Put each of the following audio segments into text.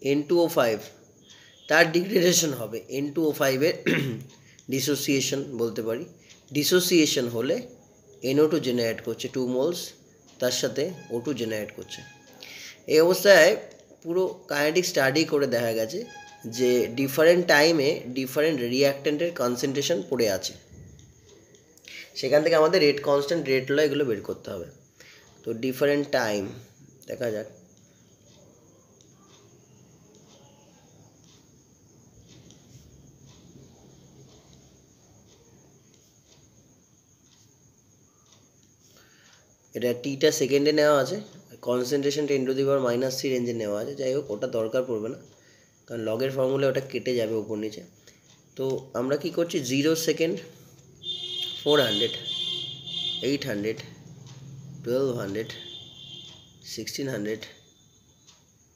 N2O5 তার degradation হবে, N2O5 এর ডিসোসিয়েশন বলতে পারি। ডিসোসিয়েশন হলে NO2 জেনারেট করছে 2 মোলস, তার সাথে O2 জেনারেট করছে। এই অবস্থায় পুরো কাইনেটিক স্টাডি করে দেখা গেছে যে ডিফারেন্ট টাইমে ডিফারেন্ট রিঅ্যাক্ট্যান্টের কনসেন্ট্রেশন পড়ে আছে, সেখান থেকে আমাদের রেট কনস্ট্যান্ট, রেট ল এগুলো বের করতে হবে। তো ডিফারেন্ট টাইম দেখা যাক। এটা টিটা সেকেন্ডে নেওয়া আছে, কনসেন্ট্রেশন 10⁻³ রেঞ্জে নেওয়া আছে। যাই হোক, ওটা দরকার পড়বে না, কারণ লগের ফর্মুলা ওটা কেটে যাবে উপর নিচে। তো আমরা কি করছি, 0 সেকেন্ড, 400, 800, 1200, 1600,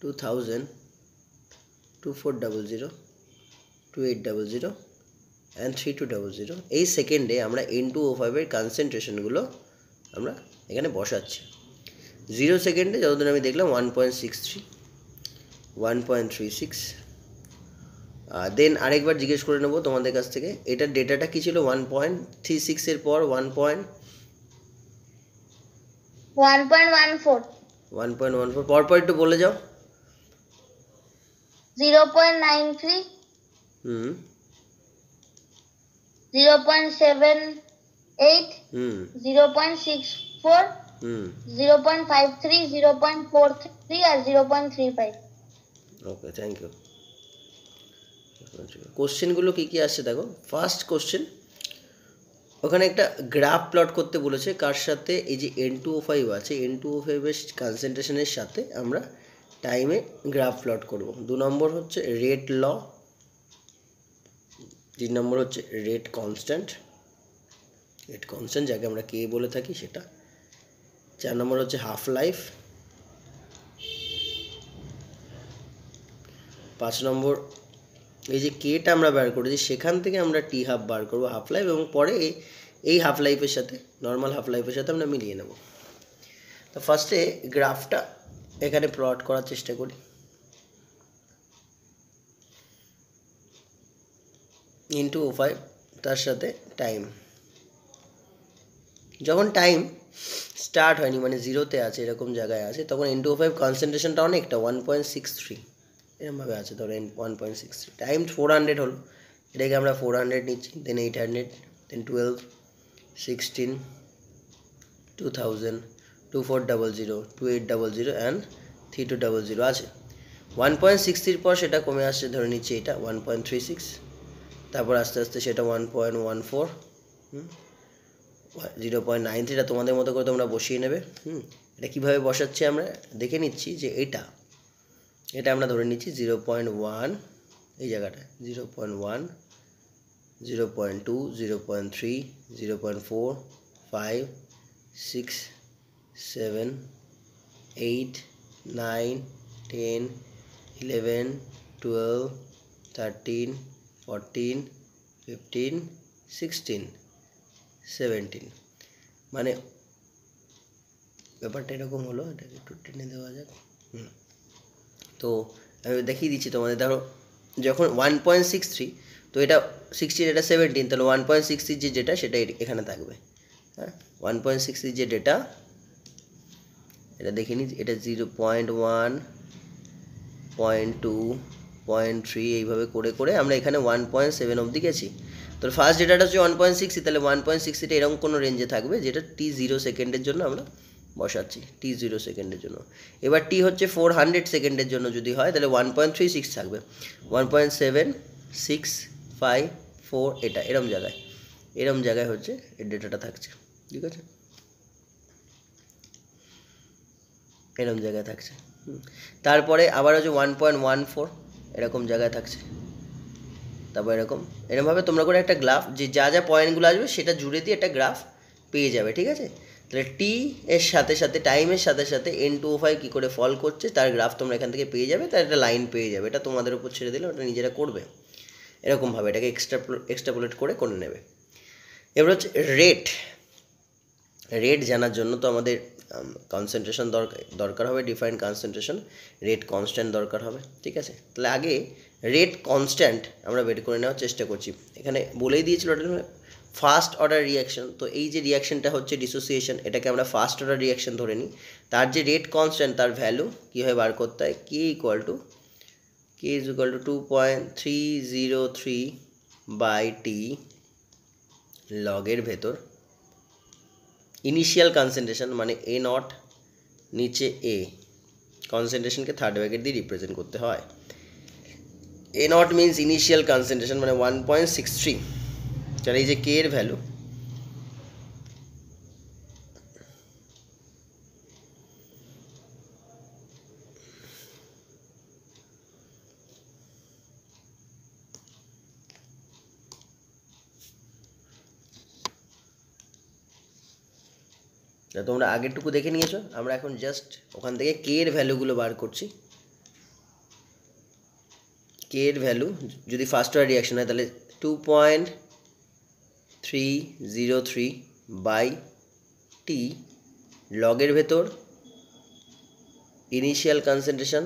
2000, 2400, 2800 অ্যান্ড 3200। এই সেকেন্ডে আমরা N2O5 এর কনসেন্ট্রেশনগুলো আমরা এখানে বসাচ্ছি। 0 সেকেন্ডে যতদিন আমি দেখলাম 1.63, 1.36। দেন আরেকবার জিজ্ঞেস করে নেবো তোমাদের কাছ থেকে, এটার ডেটাটা কী ছিল? 1.36 এর পর 1.14 পরপর একটু বলে যাও। 0.93, 0.78, 0.64, 0.53, 0.43 আর 0.35। ওকে, থ্যাংক ইউ। কোশ্চেনগুলো কী কী আসছে দেখো। ফার্স্ট কোশ্চেন, ওখানে একটা গ্রাফ প্লট করতে বলেছে, কার সাথে? এই যে N2O5 আছে, N2O5 এর কনসেন্ট্রেশনের সাথে আমরা টাইমে গ্রাফ প্লট করব। 2 নম্বর হচ্ছে রেট ল, 3 নম্বর হচ্ছে রেট কনস্ট্যান্ট, যাকে আমরা কে বলে থাকি সেটা। 4 নম্বর হচ্ছে হাফ লাইফ। 5 নম্বর এই যে কেটা আমরা বার করেছি, সেখান থেকে আমরা টি হাফ বার করবো, হাফ লাইফ, এবং পরে এই হাফ লাইফের সাথে, নর্মাল হাফ লাইফের সাথে আমরা মিলিয়ে নেব। তো ফার্স্টে গ্রাফটা এখানে প্লট করার চেষ্টা করি। N2O5 তার সাথে টাইম, যখন টাইম স্টার্ট হয়নি, মানে 0-তে আছে, এরকম জায়গায় আছে, তখন N2O5 কনসেন্ট্রেশনটা অনেকটা 1.63 এরকমভাবে আছে। ধরেন 1.63, টাইম 400 হলো, এটাকে আমরা 400 নিচ্ছি, দেন 800, দেন 12, 16, 2000, 2400, 2800 অ্যান্ড 3200 আছে। 1.63 পর সেটা কমে আসছে, ধরে নিচ্ছি এটা 1.36, তারপর আস্তে আস্তে সেটা 1.14, 0.93। তোমাদের মতো করে তোমরা বসিয়ে নেবে। এটা কীভাবে বসাচ্ছি আমরা দেখে নিচ্ছি, যে এটা আমরা ধরে নিচ্ছি 0.1, এই জায়গাটা 0.1, 0.2, 0.3, 0.4, 5, 6, 7, 8, 9, 10, 11, 12, 13, 14, 15, 16, 17। মানে ব্যাপারটা এরকম হলো। এটাকে একটু টেনে দেওয়া যাক। তো আমি দেখিয়ে দিচ্ছি তোমাদের। ধরো যখন 1.63, তো এটা 16, এটা 17, তাহলে 1.63 যেটা সেটা এখানে থাকবে। হ্যাঁ, 1.63 যে ডেটা, এটা দেখে নিই, এটা 0.1, 0.2, 0.3 এইভাবে করে করে আমরা এখানে 1.7 অবধি গেছি। তো ফার্স্ট ডেটাটা হচ্ছে 1.60, তাহলে 1.60টা এরকম কোনো রেঞ্জে থাকবে, যেটা t0 সেকেন্ডের জন্য আমরা বসাচ্ছি, t0 সেকেন্ডের জন্য। এবার টি হচ্ছে 400 সেকেন্ডের জন্য যদি হয়, তাহলে 1.36 থাকবে, 1.7654, এটা এরম জায়গায় হচ্ছে এই ডেটাটা থাকছে। ঠিক আছে, এরম জায়গায় থাকছে। তারপরে আবার হচ্ছে 1.14 এরকম জায়গায় থাকছে। তারপর এরকমভাবে তোমরা করে একটা গ্রাফ, যে যা যা পয়েন্টগুলো আসবে সেটা জুড়ে দিয়ে একটা গ্রাফ পেয়ে যাবে। ঠিক আছে, তাহলে টি এর সাথে সাথে, টাইমের সাথে সাথে N2O5 কী করে ফল করছে তার গ্রাফ তোমরা এখান থেকে পেয়ে যাবে, তার একটা লাইন পেয়ে যাবে। এটা তোমাদের উপর ছেড়ে দিলে ওটা নিজেরা করবে, এরকমভাবে এটাকে এক্সট্রাপোলেট করে নেবে। এবার হচ্ছে রেট জানার জন্য তো আমাদের কনসেন্ট্রেশন দরকার হবে, ডিফাইন্ড কনসেন্ট্রেশন, রেট কনস্ট্যান্ট দরকার হবে। ঠিক আছে, তাহলে আগে রেট কনস্ট্যান্ট আমরা বের করে নেওয়ার চেষ্টা করছি। এখানে বলেই দিয়েছিল ওটা ফার্স্ট অর্ডার রিয়াকশন, তো এই যে রিয়াকশনটা হচ্ছে ডিসোসিয়েশন, এটাকে আমরা ফার্স্ট অর্ডার রিয়াকশন ধরে নিই। তার যে রেট কনস্ট্যান্ট তার ভ্যালু কীভাবে বার করতে হয়, K is equal two 2.303 by টি লগের ভেতর ইনিশিয়াল কনসেন্ট্রেশন, মানে এ নট নিচে এ, কনসেন্ট্রেশনকে থার্ড ব্র্যাকেট দিয়ে রিপ্রেজেন্ট করতে হয়। এ নট মিনস ইনিশিয়াল কনসেন্ট্রেশন, মানে 1.63, তার এই যে কে এর ভ্যালু, তোমরা আগেরটুকু দেখে নিয়েছো, আমরা এখন জাস্ট ওখান থেকে কে এর ভ্যালুগুলো বার করছি। কে এর ভ্যালু যদি ফার্স্ট অর্ডার রিয়াকশন হয় তাহলে 2.303 বাই টি লগের ভেতর ইনিশিয়াল কনসেন্ট্রেশন।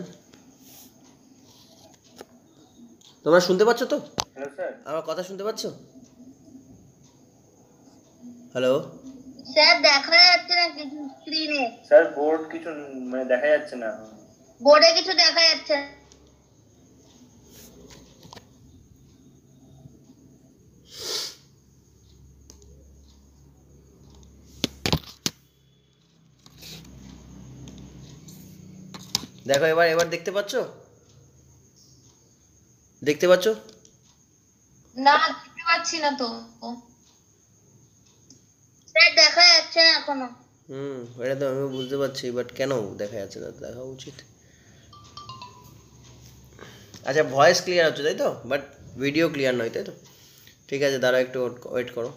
তোমরা শুনতে পাচ্ছ তো? Hello sir. আমার কথা শুনতে পাচ্ছ? হ্যালো স্যার দেখা যাচ্ছে না কিছু স্ক্রিনে, স্যার বোর্ড কিছু মানে দেখা যাচ্ছে না। বোর্ডে কিছু দেখা যাচ্ছে না। দেখো, এবার দেখতে পাচ্ছ? দেখতে পাচ্ছ? না দেখতে পাচ্ছি না তো স্যার, দেখা যাচ্ছে না এখনো। এটা তো আমি বুঝতে পারছি, বাট কেন দেখা যাচ্ছে না? দেখা উচিত। আচ্ছা, ভয়েস ক্লিয়ার হচ্ছে তাই তো, বাট ভিডিও ক্লিয়ার নয় তাই তো? ঠিক আছে, দাঁড়াও একটু ওয়েট করো।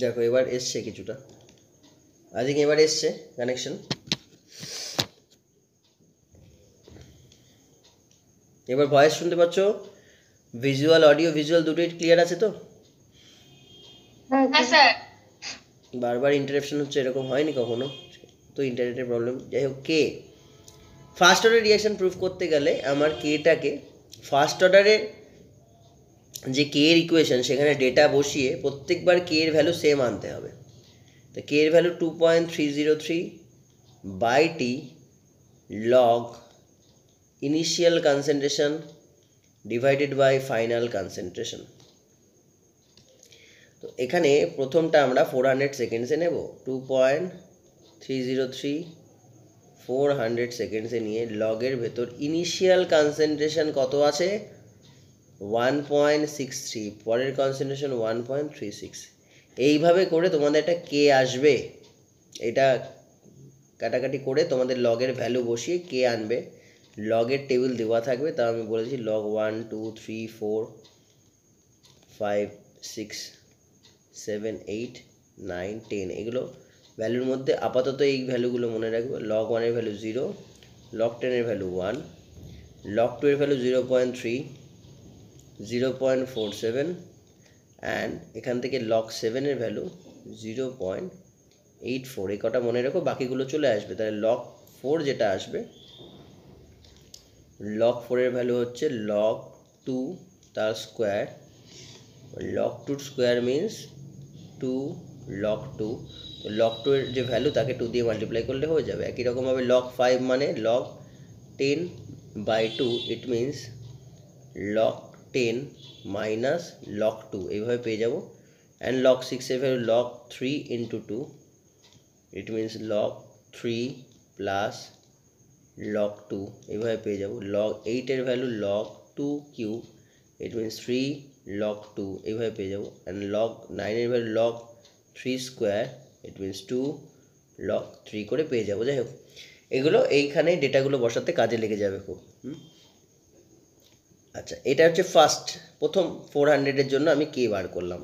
দেখো, এবার এসছে কিছুটা, আই থিঙ্ক এবার এসছে কানেকশন। এবার ভয়েস শুনতে পাচ্ছ? ভিজুয়াল, অডিও ভিজুয়াল দুটোই ক্লিয়ার আছে তো? হ্যাঁ স্যার। বারবার ইন্টারাপশন হচ্ছে, এরকম হয়নি কখনো তো? ইন্টারনেটের প্রবলেম। যাই হোক, কে ফার্স্ট অর্ডার রিয়াকশন প্রুফ করতে গেলে আমার কেটাকে ফার্স্ট অর্ডারের যে কে এর ইকুয়েশন সেখানে ডেটা বসিয়ে প্রত্যেকবার কে এর ভ্যালু সেম আনতে হবে। তো কে এর value 2.303 by t log initial concentration divided by final concentration. তো এখানে প্রথমটা আমরা 400 সেকেন্ডসে নেব। 2.303 400 সেকেন্ডসে নিয়ে লগের ভেতর ইনিশিয়াল কনসেন্ট্রেশন কত আছে? 1.63, পরের কনসেন্ট্রেশন 1.36। এইভাবে করে তোমাদের একটা কে আসবে, এটা কাটাকাটি করে তোমাদের লগের ভ্যালু বসিয়ে কে আনবে। লগের টেবিল দেওয়া থাকবে, তা আমি বলেছি লগ 1 2 3 4 5 6 7 8 9 10, এগুলো ভ্যালুর মধ্যে আপাতত এই ভ্যালুগুলো মনে রাখবে। লগ 1 এর ভ্যালু 0, লগ 10 এর ভ্যালু 1, লগ 2 এর ভ্যালু 0.3, 0.47, অ্যান্ড এখান থেকে লগ 7 এর ভ্যালু 0.84। এই কটা মনে রাখো, বাকিগুলো চলে আসবে। তাহলে লগ 4 যেটা আসবে, লগ 4 এর ভ্যালু হচ্ছে লগ 2 তার square. Log 2 square means 2 log 2। তো লগ 2 এর যে ভ্যালু তাকে 2 দিয়ে মাল্টিপ্লাই করলে হয়ে যাবে। একই রকমভাবে লগ 5 মানে log 10 by 2, it means log 10 minus log 2 এইভাবে পেয়ে যাব অ্যান্ড log 6 এর value log 3 into 2 it means log 3 plus log 2 এইভাবে পেয়ে যাব log 8 এর value log 2 cube it means 3 log 2 এইভাবে পেয়ে যাব অ্যান্ড log 9 এর value log 3 square it means 2 log 3 করে পেয়ে যাব। যাই হোক এগুলো এইখানে ডেটাগুলো বসাতে কাজে লেগে যাবে খুব। আচ্ছা এটা হচ্ছে প্রথম 400 এর জন্য আমি কে বার করলাম।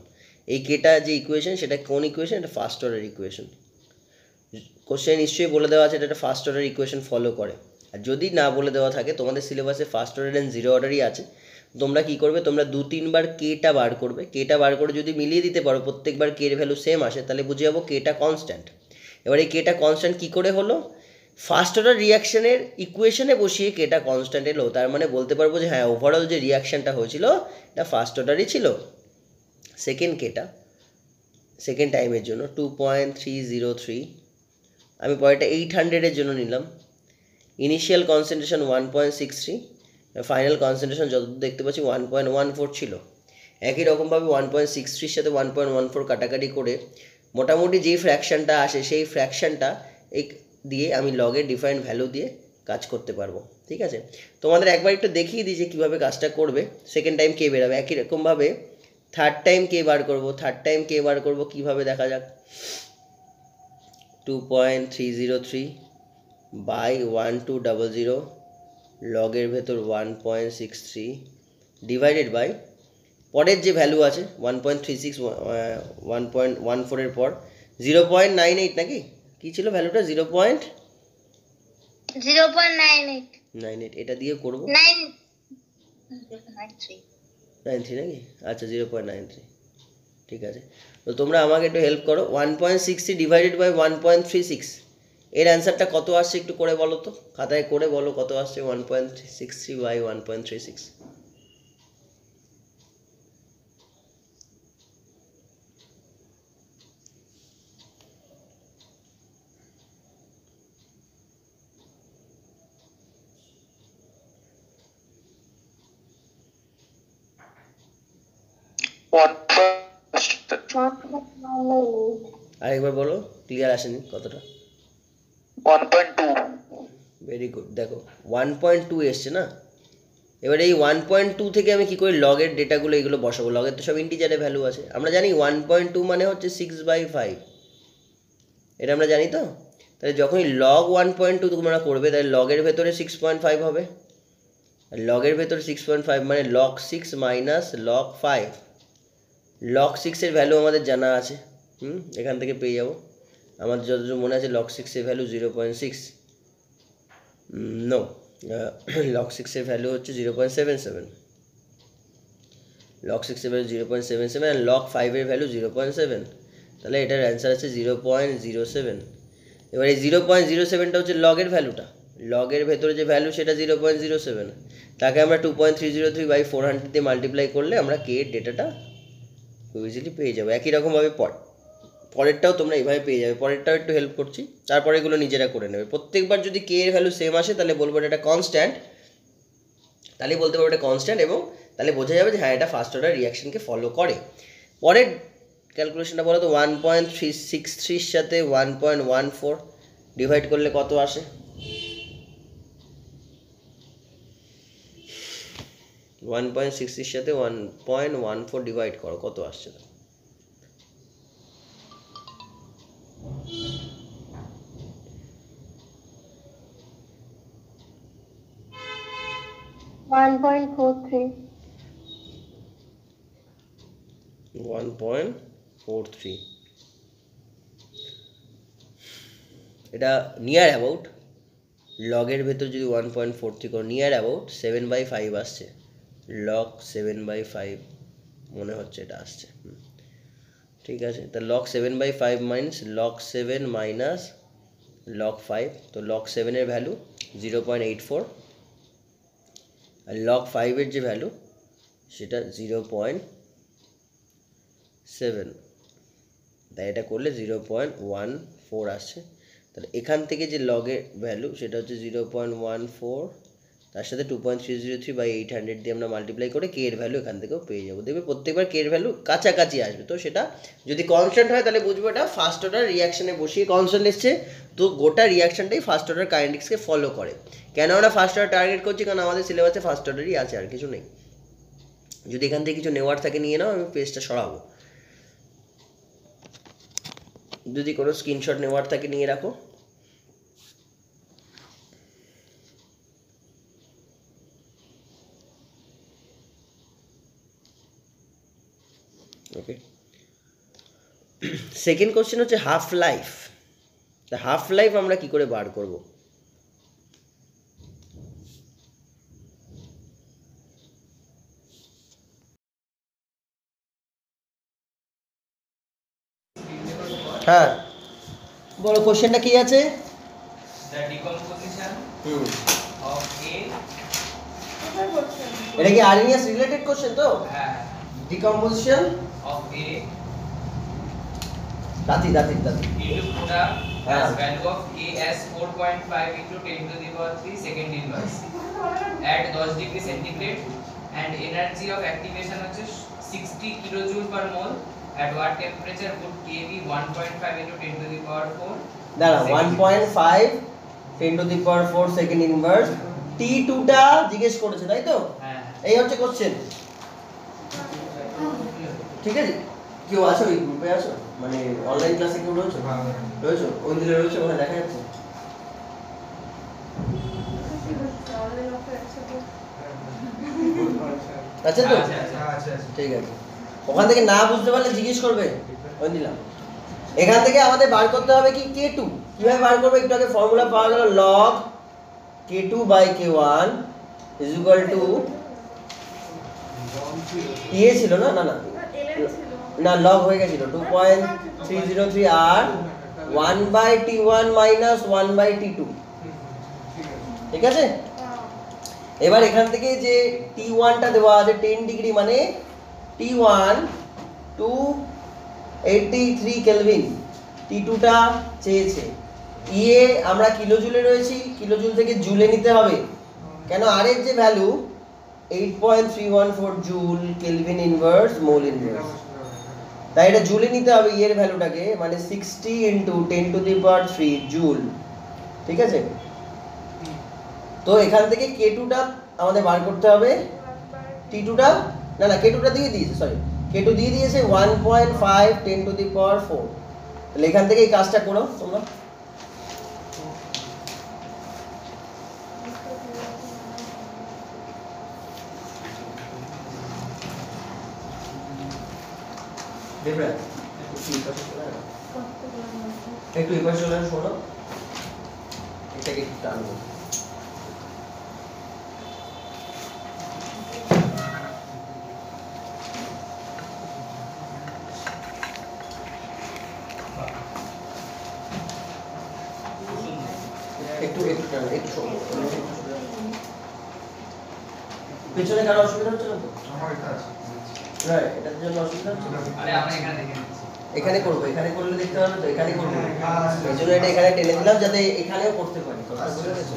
এই কেটা যে ইকুয়েশন সেটা কোন ইকুয়েশন? এটা ফার্স্ট অর্ডার ইকুয়েশন। কোশ্চেন নিশ্চয়ই বলে দেওয়া আছে এটা ফার্স্ট অর্ডার ইকুয়েশন ফলো করে। আর যদি না বলে দেওয়া থাকে তোমাদের সিলেবাসে ফার্স্ট অর্ডার অ্যান্ড জিরো অর্ডারই আছে, তোমরা কি করবে, তোমরা 2-3 বার কেটা বার করবে। কেটা বার করে যদি মিলিয়ে দিতে পারো প্রত্যেকবার কে এর ভ্যালু সেম আসে তাহলে বুঝে যাবো কেটা কনস্ট্যান্ট। এবার এই কেটা কনস্ট্যান্ট কী করে হলো? ফার্স্ট অর্ডার রিয়াকশানের ইকুয়েশনে বসিয়ে কেটা কনস্ট্যান্ট এলো, তার মানে বলতে পারবো যে হ্যাঁ ওভারঅল যে রিয়াকশানটা হয়েছিল এটা ফার্স্ট অর্ডারই ছিল। সেকেন্ড কেটা সেকেন্ড টাইমের জন্য 2.303, আমি পরেরটা 800-এর জন্য নিলাম। ইনিশিয়াল কনসেন্ট্রেশন 1.63, ফাইনাল কনসেন্ট্রেশন যতদূর দেখতে পাচ্ছি 1.14 ছিল। একই রকমভাবে 1.63-র সাথে 1.14 কাটাকাটি করে মোটামুটি যেই ফ্র্যাকশানটা আসে সেই ফ্র্যাকশানটা এই দিয়ে আমি লগের ডিফাইন্ড ভ্যালু দিয়ে কাজ করতে পারবো। ঠিক আছে, তোমাদের একবার একটু দেখিয়ে দিই যে কীভাবে কাজটা করবে। সেকেন্ড টাইম কে বেরাবে, একই রকমভাবে থার্ড টাইম কে বার করবো। কীভাবে দেখা যাক, 2.303 বাই 1200 লগের ভেতর 1.63 ডিভাইডেড বাই পরের যে ভ্যালু আছে 1.36 1.14 এর পর 0.98 নাকি কি ছিল ভ্যালুটা? 0.98 এটা দিয়ে করবো 93 নাকি? আচ্ছা 0.93, ঠিক আছে। তো তোমরা আমাকে একটু হেল্প করো, 1.63 ডিভাইডেড বাই 1.36 এর অ্যান্সারটা কত আসছে একটু করে বলো তো, খাতায় করে বলো কত আসছে 1.63 বাই 1.36। 1.2 আরেকবার বলো, ক্লিয়ার আসেনি কতটা। 1.2 ভেরি গুড, দেখো 1.2 এসছে না। এবার এই 1.2 থেকে আমি কি করি লগের ডেটাগুলো এগুলো বসাবো। লগের তো সব ইন্টিজারে ভ্যালু আছে, আমরা জানি 1.2 মানে হচ্ছে 6/5, এটা আমরা জানি তো। তাহলে যখনই লগ 1.2 তোমরা করবে তাহলে লগের ভেতরে 6.5 হবে, আর লগের ভেতরে 6.5 মানে log 6 মাইনাস log 5। log 6 এর ভ্যালু আমাদের জানা আছে, এখান থেকে পেয়ে যাব। আমাদের যতদূর মনে আছে log 6 এর ভ্যালু 0.6, নো log 6 এর ভ্যালু হচ্ছে 0.77, log 6 এর ভ্যালু 0.77 আর log 5 এর ভ্যালু 0.7, তাহলে এটার অ্যান্সার আছে 0.07। এবার এই 0.07টা হচ্ছে লগের ভ্যালুটা, লগের ভেতরে যে ভ্যালু সেটা 0.07, তাকে আমরা 2.303 বাই 400 দিয়ে মাল্টিপ্লাই করলে আমরা কে এর ডেটাটা খুব ইজিলি পেয়ে যাবো। একই রকমভাবে পরেরটাও তোমরা এইভাবে পেয়ে যাবে। পরেরটাও একটু হেল্প করছি, তারপরে এগুলো নিজেরা করে নেবে। প্রত্যেকবার যদি কে এর ভ্যালু সেম আসে তাহলে বলবো এটা কনস্ট্যান্ট, তাহলে বলতে পারবো এটা কনস্ট্যান্ট, এবং তাহলে বোঝা যাবে যে হ্যাঁ এটা ফার্স্ট অর্ডার রিয়াকশনকে ফলো করে। পরের ক্যালকুলেশনটা বলো তো, 1.363 সাথে 1.14 ডিভাইড করলে কত আসে? 1.60 সাথে 1.14 ডিভাইড করো, কত আসছে? 1.43। এটা নিয়ার অ্যাবাউট লগের ভেতর যদি 1.43 করো নিয়ার অ্যাবাউট 7/5 আসছে, log 7/5 মনে হচ্ছে এটা আসছে। ঠিক আছে, তা log 7/5 minus log 7 minus log 5, তো log 7 এর ভ্যালু 0.84 আর log 5 এর যে ভ্যালু সেটা 0.7, তাই এটা করলে 0.14 আসছে। তাহলে এখান থেকে যে লগের ভ্যালু সেটা হচ্ছে 0.14 তার সাথে 2.303 বাই 800 দিয়ে আমরা মাল্টিপ্লাই করে কে এর ভ্যালু এখান থেকেও পেয়ে যাবো। দেখবে প্রত্যেকবার কে এর ভ্যালু কাছাকাছি আসবে, তো সেটা যদি কনস্ট্যান্ট হয় তাহলে বুঝবো এটা ফার্স্ট অর্ডার রিয়াকশানে বসিয়ে কনস্ট্যান্ট এসছে, তো গোটা রিয়াকশানটাই ফার্স্ট অর্ডার কাইনেটিক্সকে ফলো করে। কেন আমরা ফার্স্ট অর্ডার টার্গেট করছি? কারণ আমাদের সিলেবাসে ফার্স্ট অর্ডারই আছে, আর কিছু নেই। যদি এখান থেকে কিছু নেওয়ার থাকে নিয়ে নাও, আমি পেজটা সরাবো। যদি কোনো স্ক্রিনশট নেওয়ার থাকে নিয়ে রাখো। ওকে, সেকেন্ড কোশ্চেন হচ্ছে হাফ লাইফ। তা হাফ লাইফ আমরা কি করে বার করব? হ্যাঁ বলো, কোশ্চেনটা কি আছে? The decomposition hmm, of A. এটা কি আরএনএস রিলেটেড কোশ্চেন? তো uh, decomposition of A Dati into product হ্যাঁ। as value of A as 4.5 into 10 to the power 3 second inverse at 10 degree centigrade and energy of activation হচ্ছে 60 kilojoule per mole at what temperature would K be 1.5 into 10 to the power 4 দাঁড়া, 1.5 10 to the power 4 second inverse T2 টা জিজ্ঞেস করেছে, তাই তো? হ্যাঁ এই হচ্ছে কোশ্চেন, ঠিক আছে? কেউ আছো এই গ্রুপে? আছো মানে অনলাইন ক্লাসে কেউ রয়েছে? রয়েছে, ওই দিলে রয়েছে, ওখানে দেখা যাচ্ছে। আচ্ছা তো, ঠিক আছে। ওখান থেকে না বুঝতে পারলে জিজ্ঞেস করবে, ওই দিলাম। এখান থেকে আমাদের বার করতে হবে কি K2। কিভাবে বার করবে? একটু আগে ফর্মুলা পাওয়া গেল, log K2 by K1 is equal to ইয়ে ছিল না না না না লগ হয়ে গেছিল 2.303 আর 1/T1 মাইনাস 1/T2, ঠিক আছে? এবার এখান থেকে যে T1 টা দেওয়া আছে 10 ডিগ্রি, মানে T1 283 কেলভিন, T2 টা চেয়েছে। ইয়ে আমরা কিলোজুলে রয়েছি, কিলোজুল থেকে জুলে নিতে হবে, কেন আর এর যে value 8.314 joule kelvin inverse mole inverse, তাই এটা জুলে নিতে হবে ইয়ের ভ্যালুটাকে, মানে 60 into 10 to the power 3 joule, ঠিক আছে? তো এখান থেকে K2 টা আমাদের বার করতে হবে, T2 টা না না K2 টা দিয়ে দিয়েছে, সরি K2 দিয়ে দিয়েছে 1.5 10 টু দি পাওয়ার 4। তাহলে এখান থেকে এই কাজটা করো তোমরা। দেবরাজ একটু এপাশে চলে আসো, শোনো এটাকে একটু টানবো। একটু একটু টানো, একটু শোনো। পেছনে কারো অসুবিধা হচ্ছে না তো? না, এটার জন্য অসুবিধা হচ্ছে না? আরে আমরা এখানে দেখে নিচ্ছি। এখানে করবো, এখানে করলে দেখতে পারবে তো, এখানে করবো, এই জন্য এটা এখানে টেনে দিলাম যাতে এখানেও করতে পারি। কথা বুঝে গেছো?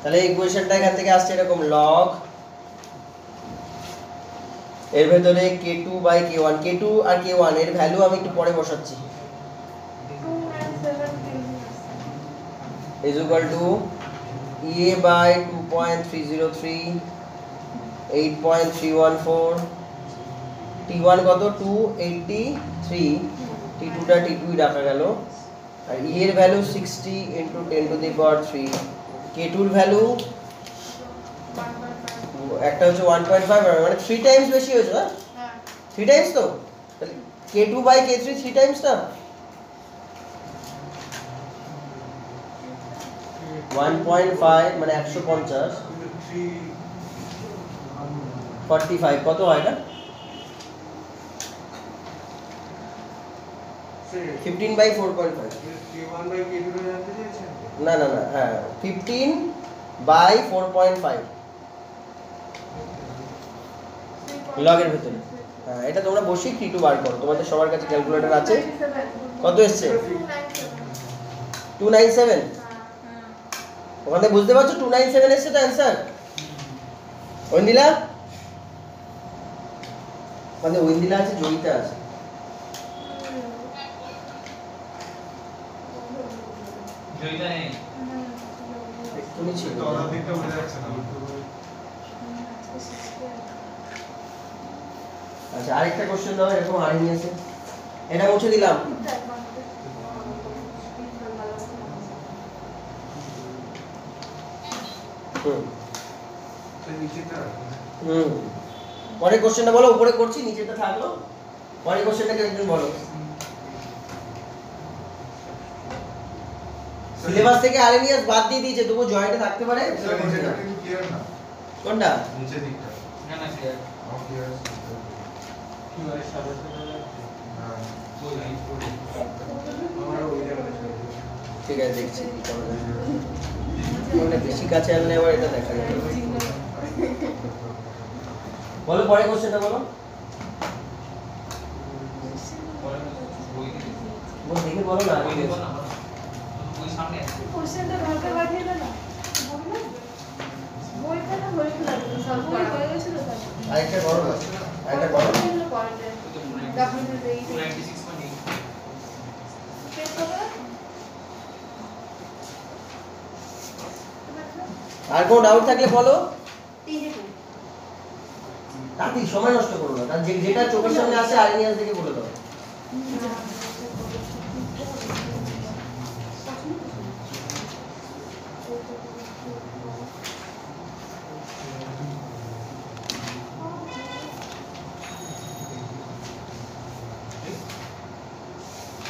তাহলে এই ইকুয়েশনটা এখান থেকে আসছে এরকম, লগ এর ভেতরে K2 by K1, K2 R K1 এর ভ্যালু আমি একটু পরে বসাচ্ছি, is equal to EA by 2.303 8.314 T1 কত 283, T2 টা T2 রাখা গেল, আর E এর value 60 into 10 to the power 3, K2 এর ভ্যালু একটা হচ্ছে 1.5 মানে 3 টাইমস বেশি হয়েছে না? 3 টাইমস তো, তাহলে K2 বাই K3 3 টাইমস না? 1.5 মানে 150 45 কত হয় না? 15 বাই 4.5 না না না, হ্যাঁ 15 বাই 4.5 লগের ভিতরে। হ্যাঁ এটা তোমরা বসি T2 বার করো, তোমাদের সবার কাছে ক্যালকুলেটর আছে। কত এসছে? 297। ওখানে বুঝতে পারছো 297 এসছে তো অ্যান্সার। ঐন্দিলা মানে ঐন্দিলা আছে, জয়িতা আছে। জয়িতা নেই। তুমি ছিল আচ্ছা, আরেকটা কোশ্চেন দাও, এরকম আরেকটা আছে, এটা মুছে দিলাম। পরের কোশ্চেনটা বলো, উপরে করছি নিচেটা থাকলো, পরের কোশ্চেনটাকে একজন বলো। সিলেবাস থেকে আরএনএস বাদ দিয়ে দিয়েছে, তবু জয়েন্টে থাকতে পারে। কোনটা? নিচের দিকটা না না ক্লিয়ার। কি হয় সাদা সাদা ওই লাইট করে আমার ওই জায়গাটা ঠিক আছে, দেখছি কি করা যায়। মানে বেশি কাছে আনলে আবার এটা দেখা যাবে। বলো পরের কোশ্চেনটা বলো। পরে বই দিতে বল দেখে বলো না। বই দেব না, বই সামনে আছে। কোশ্চেনটা ঘরকে পাঠিয়ে দে না, বইটা না হয়ে লাগবে, সব হয়ে গেছিল তাই। আরেকটা করো না, আরেকটা করো। এগুলো করে দে, তো ডাব্লিউ দেই 296.8 পেজ করে। আর কোনো ডাউট থাকলে বলো। তিনটে করে তাড়াতাড়ি সময় নষ্ট করো না, কারণ যেটা চোখের সামনে আসে আরএনএস থেকে বলে দাও।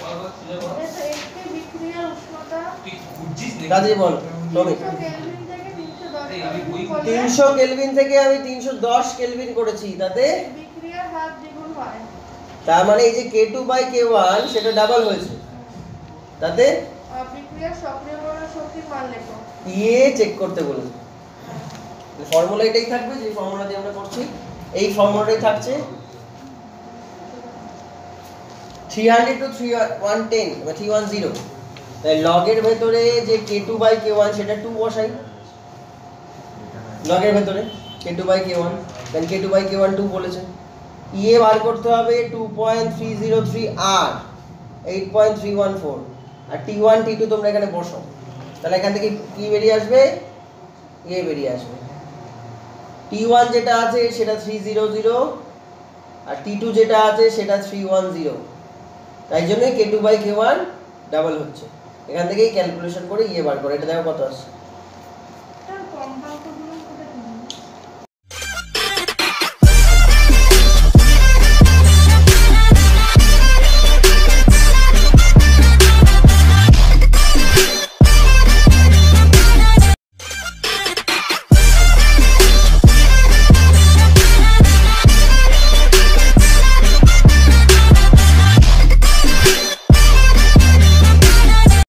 বল খুঁজে বল। এটা একটি বিক্রিয়ার উষ্ণতা তুই বুঝছিস নাকি? তাড়াতাড়ি বল টমি। 300 কেলভিন থেকে 310 এই আমি বই কেলভিন করলে 300 কেলভিন থেকে আমি 310 কেলভিন করেছি, তাতে বিক্রিয়ার হার দ্বিগুণ হয়। তার মানে এই যে K2/K1 সেটা ডাবল হয়েছে, তাতে বিক্রিয়ার সক্রিয়করণ শক্তির মান লেখো। চেক করতে বলেছে। ফর্মুলা এটাই থাকবে, যে ফর্মুলা দিয়ে আমরা করছি এই ফর্মুলাটাই থাকছে। 300 to 110 বা 310, তাই লগের ভেতরে যে K2/K1 সেটা 2 বসাই, লগের ভেতরে K2/K1, দেন K2/K1 2 বলেছে। বার করতে হবে 2.303 আর 8.314, আর T1 T2 তোমরা এখানে বসো, তাহলে এখান থেকে কি বেরিয়ে আসবে? বেরিয়ে আসবে। T1 যেটা আছে সেটা 300 আর T2 যেটা আছে সেটা 310, তাই জন্যই K2/K1 ডাবল হচ্ছে। এখান থেকেই ক্যালকুলেশন করে বার করো। এটা দেখো কত আসছে।